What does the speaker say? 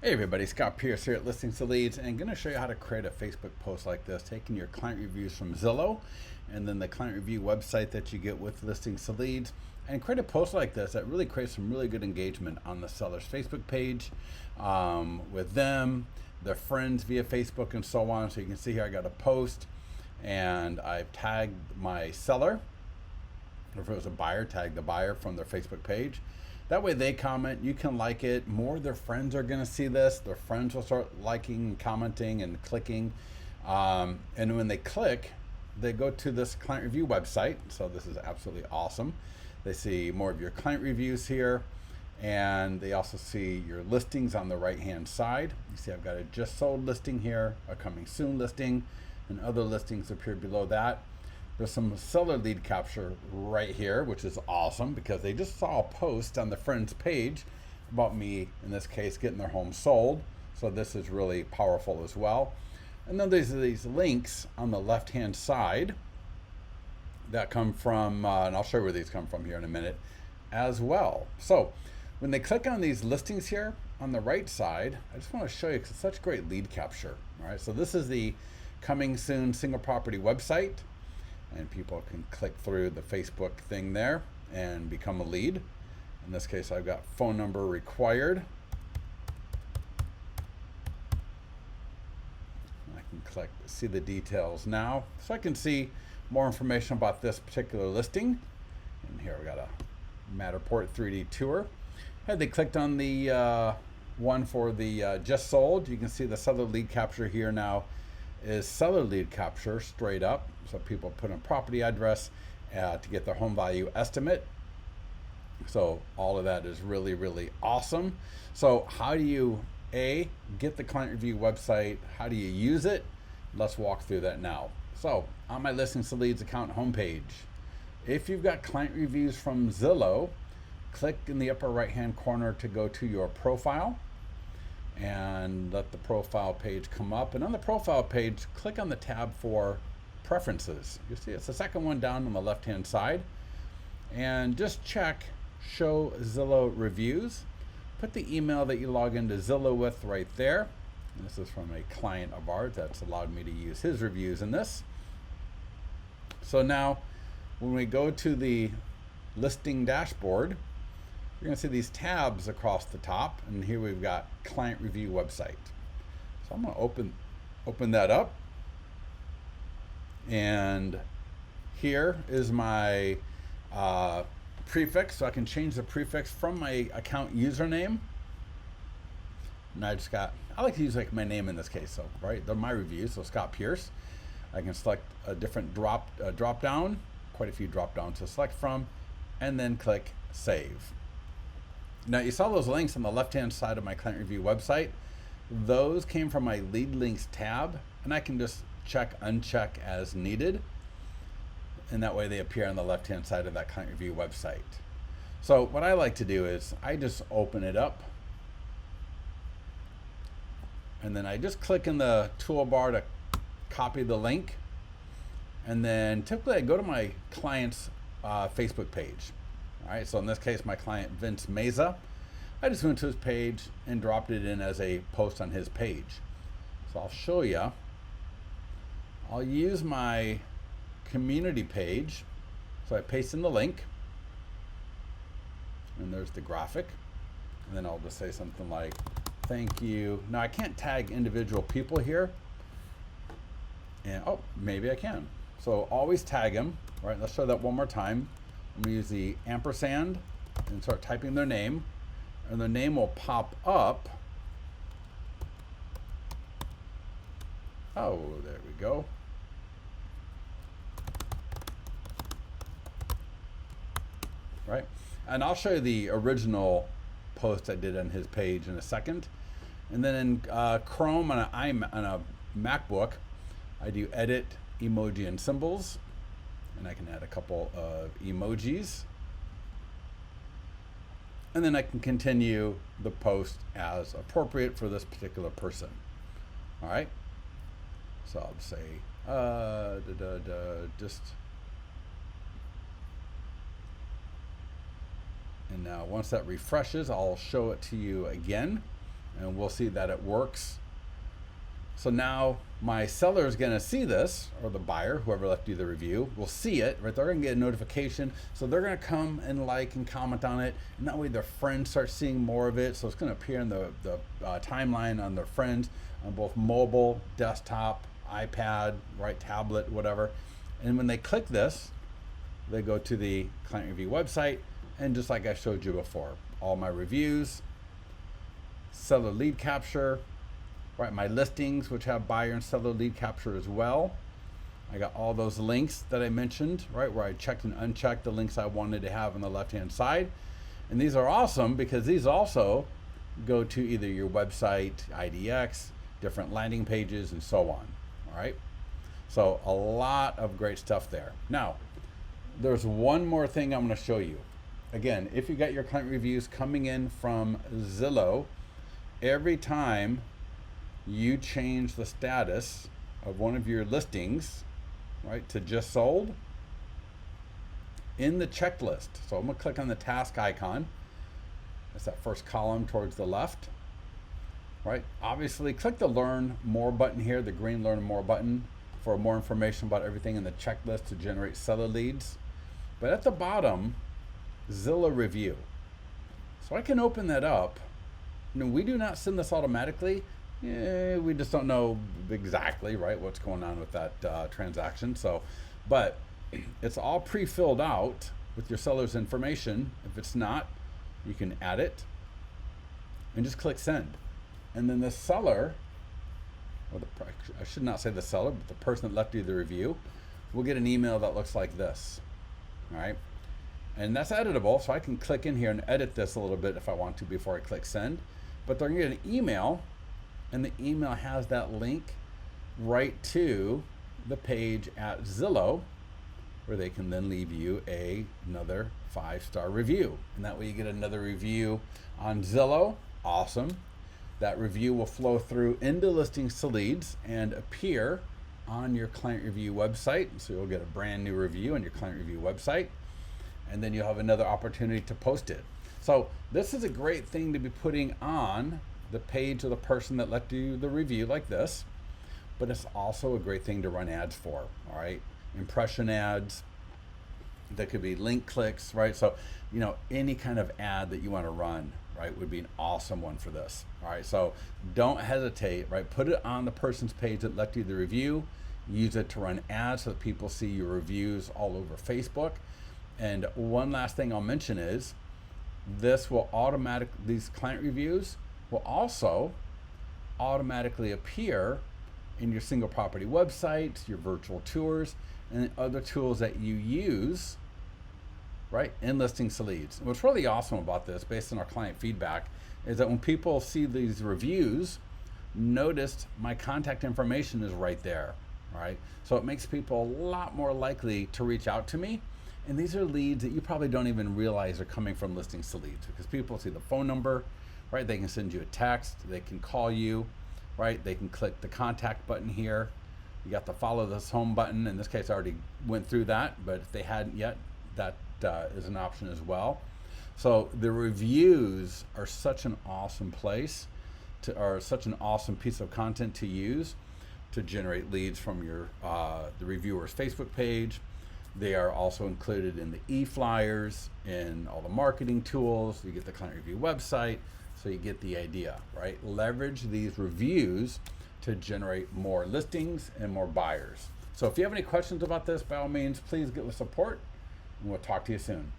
Hey everybody, Scott Pierce here at Listings to Leads, and I'm going to show you how to create a Facebook post like this, taking your client reviews from Zillow and then the client review website that you get with Listings to Leads, and create a post like this that really creates some really good engagement on the seller's Facebook page with them, their friends via Facebook, and so on. So you can see here I got a post and I've tagged my seller. If it was a buyer, tag the buyer from their Facebook page. That way they comment, you can like it. More of their friends are going to see this. Their friends will start liking, commenting, and clicking. And when they click, they go to this client review website. So this is absolutely awesome. They see more of your client reviews here. And they also see your listings on the right-hand side. You see I've got a just sold listing here, a coming soon listing, and other listings appear below that. There's some seller lead capture right here, which is awesome because they just saw a post on the friend's page about me, in this case, getting their home sold. So this is really powerful as well. And then there's these links on the left-hand side that come from, and I'll show you where these come from here in a minute as well. So when they click on these listings here on the right side, I just want to show you because it's such great lead capture. All right, so this is the coming soon single property website. And people can click through the Facebook thing there and become a lead. In this case, I've got phone number required. I can click see the details now. So I can see more information about this particular listing. And here we got a Matterport 3D tour. Had they clicked on the one for the just sold, you can see the seller lead capture here now is seller lead capture straight up. So people put in property address to get their home value estimate. So all of that is really, really awesome. So how do you get the client review website? How do you use it? Let's walk through that now. So on my Listings to Leads account homepage, if you've got client reviews from Zillow, click in the upper right hand corner to go to your profile and let the profile page come up. And on the profile page, click on the tab for preferences. You see it's the second one down on the left hand side, and just check show Zillow reviews. Put the email that you log into Zillow with right there. And this is from a client of ours that's allowed me to use his reviews in this. So now when we go to the listing dashboard, you're going to see these tabs across the top, and here we've got client review website. So I'm going to open that up, and here is my prefix. So I can change the prefix from my account username, and I like to use like my name in this case. So right, they're my reviews. So Scott Pierce. I can select a different drop down, quite a few drop downs to select from, and then click save. Now you saw those links on the left-hand side of my client review website. Those came from my lead links tab, and I can just check, uncheck as needed. And that way they appear on the left-hand side of that client review website. So what I like to do is I just open it up, and then I just click in the toolbar to copy the link. And then typically I go to my client's Facebook page. All right, so in this case, my client Vince Meza, I just went to his page and dropped it in as a post on his page. So I'll show you. I'll use my community page. So I paste in the link, and there's the graphic. And then I'll just say something like, thank you. Now I can't tag individual people here. And oh, maybe I can. So always tag them. All right, let's show that one more time. I'm going to use the ampersand and start typing their name, and their name will pop up. Oh, there we go. Right, and I'll show you the original post I did on his page in a second. And then in Chrome on a MacBook, I do edit emoji and symbols. And I can add a couple of emojis. And then I can continue the post as appropriate for this particular person. All right. So I'll say, just. And now once that refreshes, I'll show it to you again. and we'll see that it works. So now my seller is going to see this, or the buyer, whoever left you the review, will see it, right? They're going to get a notification. So they're going to come and like and comment on it. And that way their friends start seeing more of it. So it's going to appear in the timeline on their friends on both mobile, desktop, iPad, right, tablet, whatever. And when they click this, they go to the client review website. And just like I showed you before, all my reviews, seller lead capture, right, my listings, which have buyer and seller lead capture as well. I got all those links that I mentioned, right, where I checked and unchecked the links I wanted to have on the left-hand side. And these are awesome because these also go to either your website, IDX, different landing pages, and so on, all right? So a lot of great stuff there. Now, there's one more thing I'm gonna show you. Again, if you got your client reviews coming in from Zillow, every time you change the status of one of your listings, right, to just sold, in the checklist. So I'm gonna click on the task icon. That's that first column towards the left, right? Obviously, click the Learn More button here, the green Learn More button, for more information about everything in the checklist to generate seller leads. But at the bottom, Zillow review. So I can open that up. We do not send this automatically. We just don't know exactly, right, what's going on with that transaction. So, but it's all pre-filled out with your seller's information. If it's not, you can add it and just click send. And then the seller, or I should not say the seller, but the person that left you the review, will get an email that looks like this, all right? And that's editable, so I can click in here and edit this a little bit if I want to before I click send. But they're gonna get an email, and the email has that link right to the page at Zillow, where they can then leave you another 5-star review. And that way you get another review on Zillow. Awesome. That review will flow through into listings to leads and appear on your client review website. So you'll get a brand new review on your client review website, and then you'll have another opportunity to post it. So this is a great thing to be putting on the page of the person that left you the review like this, but it's also a great thing to run ads for, all right? Impression ads, that could be link clicks, right? So, you know, any kind of ad that you want to run, right, would be an awesome one for this, all right? So don't hesitate, right? Put it on the person's page that left you the review, use it to run ads so that people see your reviews all over Facebook. And one last thing I'll mention is this will these client reviews will also automatically appear in your single property website, your virtual tours, and other tools that you use, right, in listings to leads. What's really awesome about this, based on our client feedback, is that when people see these reviews, notice my contact information is right there, all right? So it makes people a lot more likely to reach out to me. And these are leads that you probably don't even realize are coming from listings to leads, because people see the phone number, right? They can send you a text, they can call you, right? They can click the contact button here. You got the follow this home button. In this case, I already went through that, but if they hadn't yet, that is an option as well. So the reviews are such an awesome place or such an awesome piece of content to use to generate leads from your the reviewer's Facebook page. They are also included in the e-flyers, in all the marketing tools. You get the client review website, so you get the idea, right? Leverage these reviews to generate more listings and more buyers. So if you have any questions about this, by all means, please get with support, and we'll talk to you soon.